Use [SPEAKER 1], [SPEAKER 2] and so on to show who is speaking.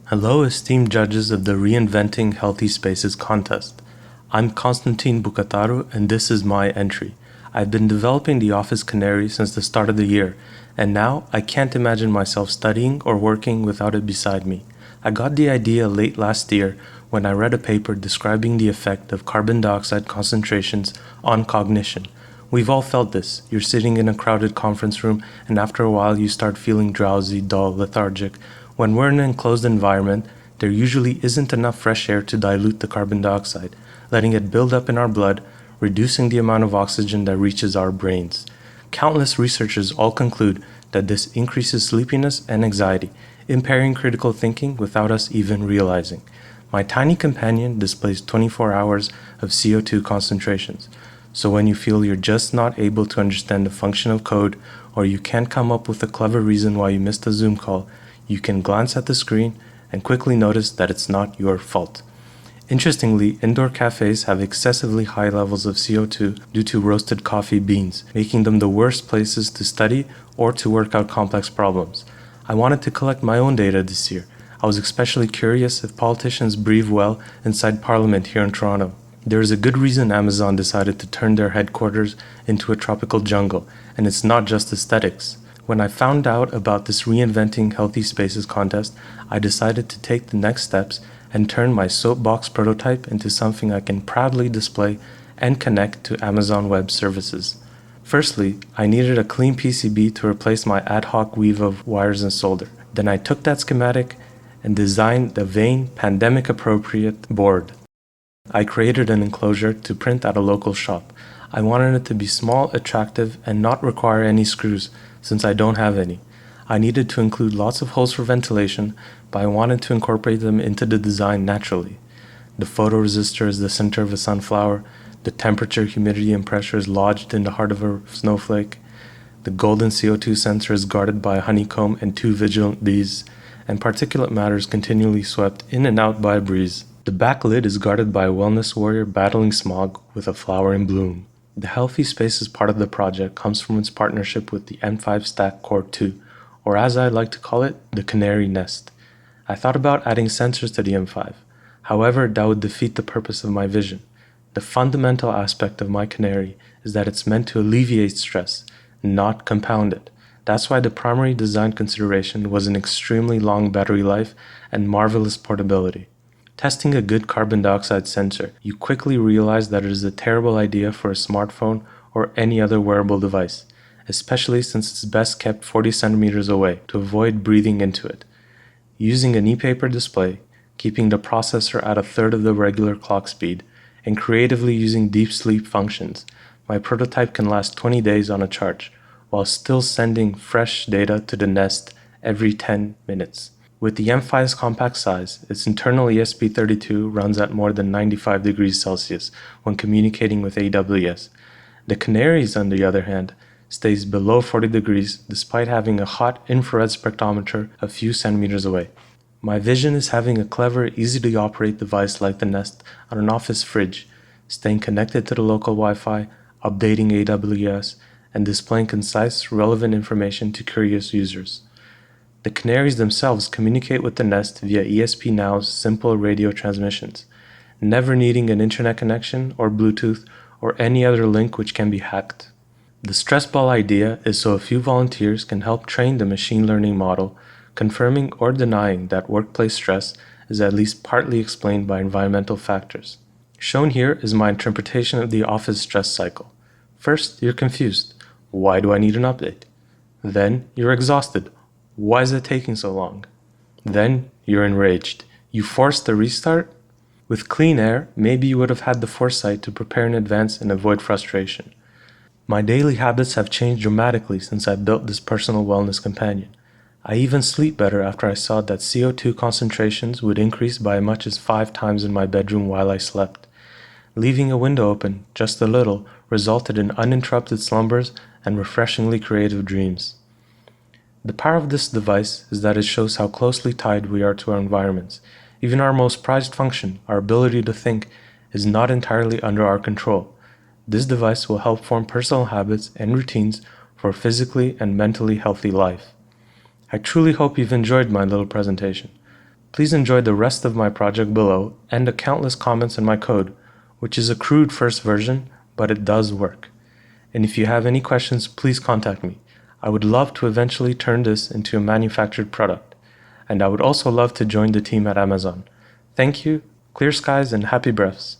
[SPEAKER 1] Hello, esteemed judges of the Reinventing Healthy Spaces contest. I'm Constantine Bucataru, and this is my entry. I've been developing the Office Canary since the start of the year, and now I can't imagine myself studying or working without it beside me. I got the idea late last year when I read a paper describing the effect of carbon dioxide concentrations on cognition. We've all felt this. You're sitting in a crowded conference room, and after a while you start feeling drowsy, dull, lethargic. When we're in an enclosed environment, there usually isn't enough fresh air to dilute the carbon dioxide, letting it build up in our blood, reducing the amount of oxygen that reaches our brains. Countless researchers all conclude that this increases sleepiness and anxiety, impairing critical thinking without us even realizing. My tiny companion displays 24 hours of CO2 concentrations. So when you feel you're just not able to understand the function of code, or you can't come up with a clever reason why you missed a Zoom call, you can glance at the screen and quickly notice that it's not your fault. Interestingly, indoor cafes have excessively high levels of CO2 due to roasted coffee beans, making them the worst places to study or to work out complex problems. I wanted to collect my own data this year. I was especially curious if politicians breathe well inside Parliament here in Toronto. There is a good reason Amazon decided to turn their headquarters into a tropical jungle, and it's not just aesthetics. When I found out about this Reinventing Healthy Spaces contest, I decided to take the next steps and turn my soapbox prototype into something I can proudly display and connect to Amazon Web Services. Firstly, I needed a clean PCB to replace my ad hoc weave of wires and solder. Then I took that schematic and designed the Vane pandemic-appropriate board. I created an enclosure to print at a local shop. I wanted it to be small, attractive, and not require any screws, since I don't have any. I needed to include lots of holes for ventilation, but I wanted to incorporate them into the design naturally. The photoresistor is the center of a sunflower, the temperature, humidity, and pressure is lodged in the heart of a snowflake, the golden CO2 sensor is guarded by a honeycomb and two vigilant bees, and particulate matter is continually swept in and out by a breeze. The back lid is guarded by a wellness warrior battling smog with a flower in bloom. The Healthy Spaces part of the project comes from its partnership with the M5 Stack Core 2, or as I like to call it, the Canary Nest. I thought about adding sensors to the M5. However, that would defeat the purpose of my vision. The fundamental aspect of my Canary is that it's meant to alleviate stress, not compound it. That's why the primary design consideration was an extremely long battery life and marvelous portability. Testing a good carbon dioxide sensor, you quickly realize that it is a terrible idea for a smartphone or any other wearable device, especially since it's best kept 40 centimeters away to avoid breathing into it. Using an e-paper display, keeping the processor at a third of the regular clock speed, and creatively using deep sleep functions, my prototype can last 20 days on a charge, while still sending fresh data to the Nest every 10 minutes. With the M5's compact size, its internal ESP32 runs at more than 95 degrees Celsius when communicating with AWS. The Canary's, on the other hand, stays below 40 degrees despite having a hot infrared spectrometer a few centimeters away. My vision is having a clever, easy-to-operate device like the Nest on an office fridge, staying connected to the local Wi-Fi, updating AWS, and displaying concise, relevant information to curious users. The Canaries themselves communicate with the Nest via ESP Now's simple radio transmissions, never needing an internet connection or Bluetooth or any other link which can be hacked. The stress ball idea is so a few volunteers can help train the machine learning model, confirming or denying that workplace stress is at least partly explained by environmental factors. Shown here is my interpretation of the office stress cycle. First, you're confused. Why do I need an update? Then, you're exhausted. Why is it taking so long? Then, you're enraged. You forced the restart? With clean air, maybe you would have had the foresight to prepare in advance and avoid frustration. My daily habits have changed dramatically since I built this personal wellness companion. I even sleep better after I saw that CO2 concentrations would increase by as much as 5 times in my bedroom while I slept. Leaving a window open, just a little, resulted in uninterrupted slumbers and refreshingly creative dreams. The power of this device is that it shows how closely tied we are to our environments. Even our most prized function, our ability to think, is not entirely under our control. This device will help form personal habits and routines for a physically and mentally healthy life. I truly hope you've enjoyed my little presentation. Please enjoy the rest of my project below and the countless comments in my code, which is a crude first version, but it does work. And if you have any questions, please contact me. I would love to eventually turn this into a manufactured product. And I would also love to join the team at Amazon. Thank you, clear skies, and happy breaths.